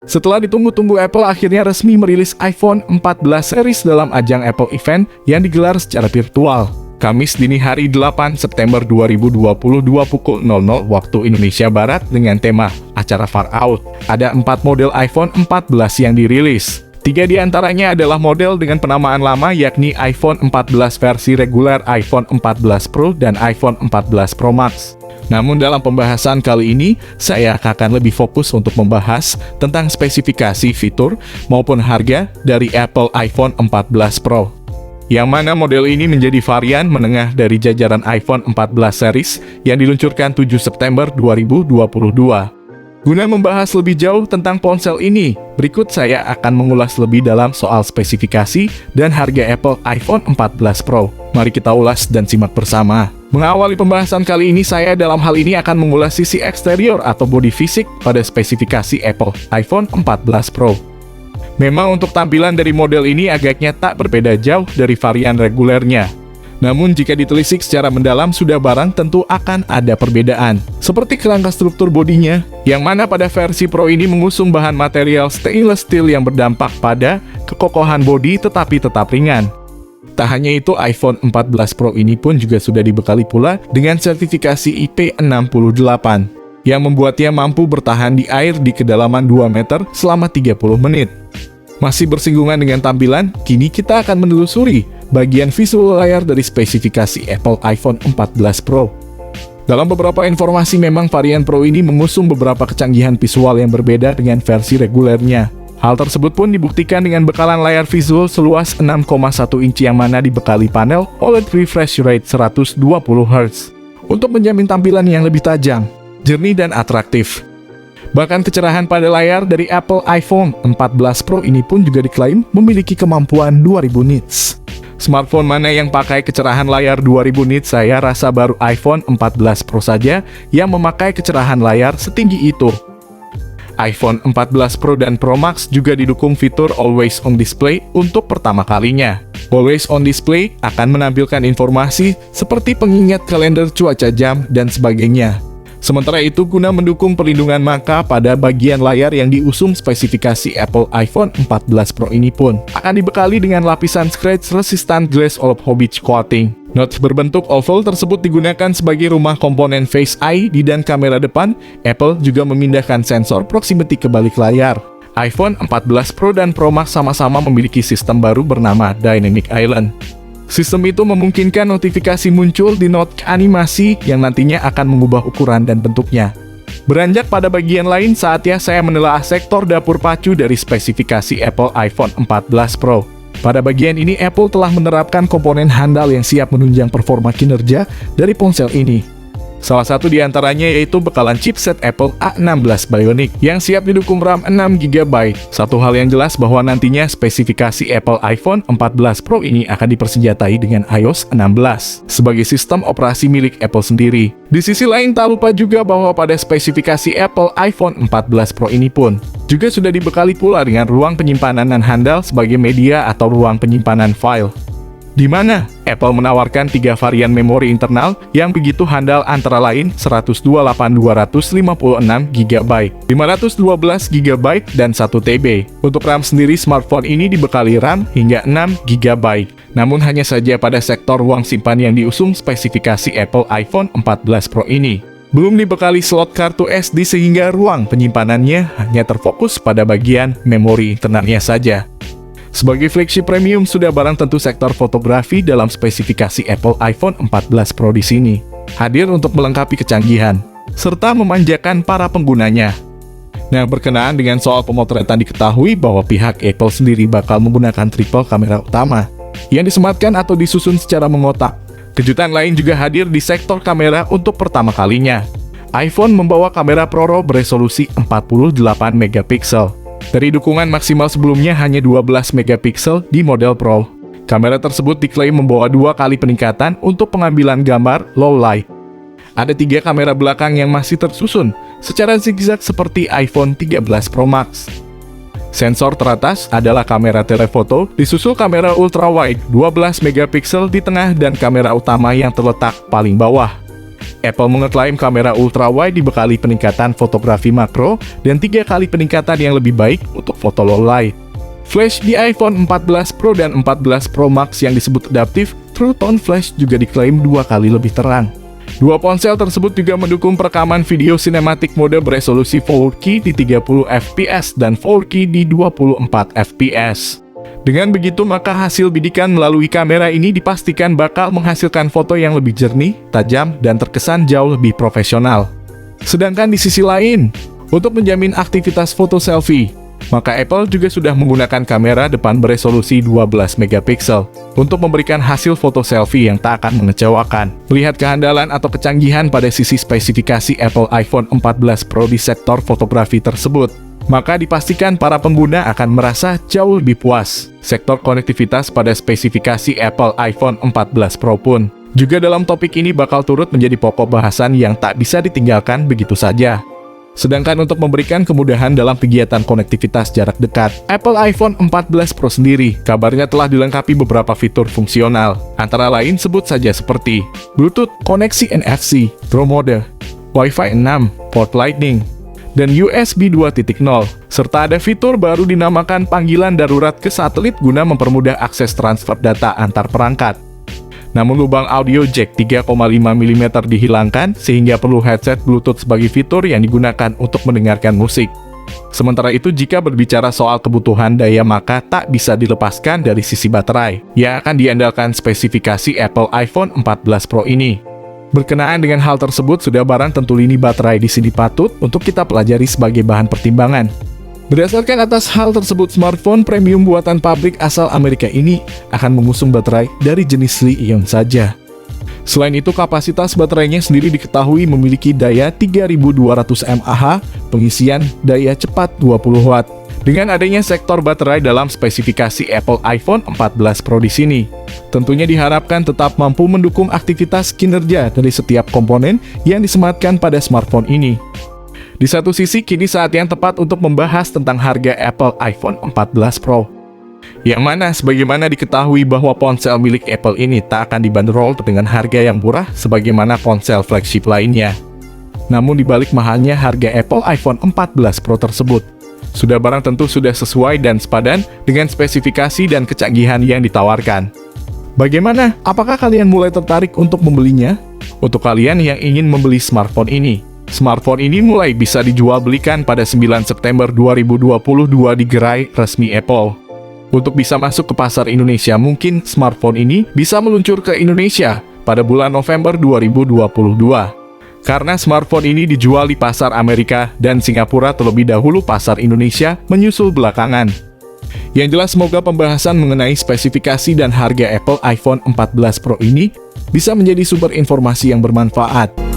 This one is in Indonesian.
Setelah ditunggu-tunggu, Apple akhirnya resmi merilis iPhone 14 series dalam ajang Apple Event yang digelar secara virtual. Kamis dini hari 8 September 2022 pukul 00 waktu Indonesia Barat dengan tema acara Far Out. Ada 4 model iPhone 14 yang dirilis. 3 diantaranya adalah model dengan penamaan lama, yakni iPhone 14 versi reguler, iPhone 14 Pro, dan iPhone 14 Pro Max. Namun dalam pembahasan kali ini, saya akan lebih fokus untuk membahas tentang spesifikasi fitur maupun harga dari Apple iPhone 14 Pro. Yang mana model ini menjadi varian menengah dari jajaran iPhone 14 series yang diluncurkan 7 September 2022. Guna membahas lebih jauh tentang ponsel ini, berikut saya akan mengulas lebih dalam soal spesifikasi dan harga Apple iPhone 14 Pro. Mari kita ulas dan simak bersama. Mengawali pembahasan kali ini, saya dalam hal ini akan mengulas sisi eksterior atau bodi fisik pada spesifikasi Apple iPhone 14 Pro. Memang untuk tampilan dari model ini agaknya tak berbeda jauh dari varian regulernya. Namun jika ditelisik secara mendalam, sudah barang tentu akan ada perbedaan. Seperti kerangka struktur bodinya, yang mana pada versi Pro ini mengusung bahan material stainless steel yang berdampak pada kekokohan bodi tetapi tetap ringan. Tak hanya itu, iPhone 14 Pro ini pun juga sudah dibekali pula dengan sertifikasi IP68 yang membuatnya mampu bertahan di air di kedalaman 2 meter selama 30 menit. Masih bersinggungan dengan tampilan, kini kita akan menelusuri bagian visual layar dari spesifikasi Apple iPhone 14 Pro. Dalam beberapa informasi, memang varian Pro ini mengusung beberapa kecanggihan visual yang berbeda dengan versi regulernya. Hal tersebut pun dibuktikan dengan bekalan layar visual seluas 6,1 inci yang mana dibekali panel OLED refresh rate 120 Hz untuk menjamin tampilan yang lebih tajam, jernih, dan atraktif. Bahkan kecerahan pada layar dari Apple iPhone 14 Pro ini pun juga diklaim memiliki kemampuan 2000 nits. Smartphone mana yang pakai kecerahan layar 2000 nits? Saya rasa baru iPhone 14 Pro saja yang memakai kecerahan layar setinggi itu. iPhone 14 Pro dan Pro Max juga didukung fitur Always On Display untuk pertama kalinya. Always On Display akan menampilkan informasi seperti pengingat kalender, cuaca, jam, dan sebagainya. Sementara itu, guna mendukung perlindungan mata pada bagian layar yang diusung spesifikasi Apple iPhone 14 Pro ini pun akan dibekali dengan lapisan scratch resistant glass All Hobby coating. Notch berbentuk oval tersebut digunakan sebagai rumah komponen Face ID dan kamera depan. Apple juga memindahkan sensor proximity ke balik layar. iPhone 14 Pro dan Pro Max sama-sama memiliki sistem baru bernama Dynamic Island. Sistem itu memungkinkan notifikasi muncul di notch animasi yang nantinya akan mengubah ukuran dan bentuknya. Beranjak pada bagian lain, saatnya saya menelaah sektor dapur pacu dari spesifikasi Apple iPhone 14 Pro. Pada bagian ini, Apple telah menerapkan komponen handal yang siap menunjang performa kinerja dari ponsel ini. Salah satu diantaranya yaitu bekalan chipset Apple A16 Bionic yang siap didukung RAM 6GB. Satu hal yang jelas bahwa nantinya spesifikasi Apple iPhone 14 Pro ini akan dipersenjatai dengan iOS 16 sebagai sistem operasi milik Apple sendiri. Di sisi lain, tak lupa juga bahwa pada spesifikasi Apple iPhone 14 Pro ini pun juga sudah dibekali pula dengan ruang penyimpanan non handal sebagai media atau ruang penyimpanan file, di mana Apple menawarkan 3 varian memori internal yang begitu handal, antara lain 128/256GB, 512GB, dan 1TB. Untuk RAM sendiri, smartphone ini dibekali RAM hingga 6GB. Namun hanya saja pada sektor ruang simpan yang diusung spesifikasi Apple iPhone 14 Pro ini belum dibekali slot kartu SD, sehingga ruang penyimpanannya hanya terfokus pada bagian memori internalnya saja. Sebagai flagship premium, sudah barang tentu sektor fotografi dalam spesifikasi Apple iPhone 14 Pro di sini hadir untuk melengkapi kecanggihan serta memanjakan para penggunanya. Nah, berkenaan dengan soal pemotretan, diketahui bahwa pihak Apple sendiri bakal menggunakan triple kamera utama yang disematkan atau disusun secara mengotak. Kejutan lain juga hadir di sektor kamera untuk pertama kalinya. iPhone membawa kamera ProRAW beresolusi 48 megapiksel. Dari dukungan maksimal sebelumnya hanya 12 megapiksel di model Pro. Kamera tersebut diklaim membawa 2 kali peningkatan untuk pengambilan gambar low light. Ada 3 kamera belakang yang masih tersusun secara zigzag seperti iPhone 13 Pro Max. Sensor teratas adalah kamera telefoto, disusul kamera ultrawide 12 megapiksel di tengah dan kamera utama yang terletak paling bawah. Apple mengeklaim kamera ultrawide dibekali peningkatan fotografi makro dan 3 kali peningkatan yang lebih baik untuk foto low light. Flash di iPhone 14 Pro dan 14 Pro Max yang disebut adaptive True Tone Flash juga diklaim 2 kali lebih terang. Dua ponsel tersebut juga mendukung perekaman video sinematik mode beresolusi 4K di 30 fps dan 4K di 24 fps. Dengan begitu, maka hasil bidikan melalui kamera ini dipastikan bakal menghasilkan foto yang lebih jernih, tajam, dan terkesan jauh lebih profesional. Sedangkan di sisi lain, untuk menjamin aktivitas foto selfie, maka Apple juga sudah menggunakan kamera depan beresolusi 12 megapiksel untuk memberikan hasil foto selfie yang tak akan mengecewakan. Melihat kehandalan atau kecanggihan pada sisi spesifikasi Apple iPhone 14 Pro di sektor fotografi tersebut, maka dipastikan para pengguna akan merasa jauh lebih puas. Sektor konektivitas pada spesifikasi Apple iPhone 14 Pro pun juga dalam topik ini bakal turut menjadi pokok bahasan yang tak bisa ditinggalkan begitu saja. Sedangkan untuk memberikan kemudahan dalam kegiatan konektivitas jarak dekat, Apple iPhone 14 Pro sendiri kabarnya telah dilengkapi beberapa fitur fungsional. Antara lain sebut saja seperti Bluetooth, koneksi NFC, Pro Mode, Wi-Fi 6, port Lightning, dan USB 2.0, serta ada fitur baru dinamakan panggilan darurat ke satelit guna mempermudah akses transfer data antar perangkat. Namun lubang audio jack 3,5 mm dihilangkan sehingga perlu headset Bluetooth sebagai fitur yang digunakan untuk mendengarkan musik. Sementara itu, jika berbicara soal kebutuhan daya, maka tak bisa dilepaskan dari sisi baterai yang akan diandalkan spesifikasi Apple iPhone 14 Pro ini. Berkenaan dengan hal tersebut, sudah barang tentu lini baterai di sini patut untuk kita pelajari sebagai bahan pertimbangan. Berdasarkan atas hal tersebut, smartphone premium buatan pabrik asal Amerika ini akan mengusung baterai dari jenis Li-ion saja. Selain itu, kapasitas baterainya sendiri diketahui memiliki daya 3200 mAh, pengisian daya cepat 20 Watt. Dengan adanya sektor baterai dalam spesifikasi Apple iPhone 14 Pro di sini, tentunya diharapkan tetap mampu mendukung aktivitas kinerja dari setiap komponen yang disematkan pada smartphone ini. Di satu sisi, kini saat yang tepat untuk membahas tentang harga Apple iPhone 14 Pro. Yang mana sebagaimana diketahui bahwa ponsel milik Apple ini tak akan dibanderol dengan harga yang murah sebagaimana ponsel flagship lainnya. Namun dibalik mahalnya harga Apple iPhone 14 Pro tersebut, sudah barang tentu sudah sesuai dan sepadan dengan spesifikasi dan kecanggihan yang ditawarkan. Bagaimana? Apakah kalian mulai tertarik untuk membelinya? Untuk kalian yang ingin membeli smartphone ini mulai bisa dijual belikan pada 9 September 2022 di gerai resmi Apple. Untuk bisa masuk ke pasar Indonesia, mungkin smartphone ini bisa meluncur ke Indonesia pada bulan November 2022. Karena smartphone ini dijual di pasar Amerika dan Singapura terlebih dahulu, pasar Indonesia menyusul belakangan. Yang jelas, semoga pembahasan mengenai spesifikasi dan harga Apple iPhone 14 Pro ini bisa menjadi sumber informasi yang bermanfaat.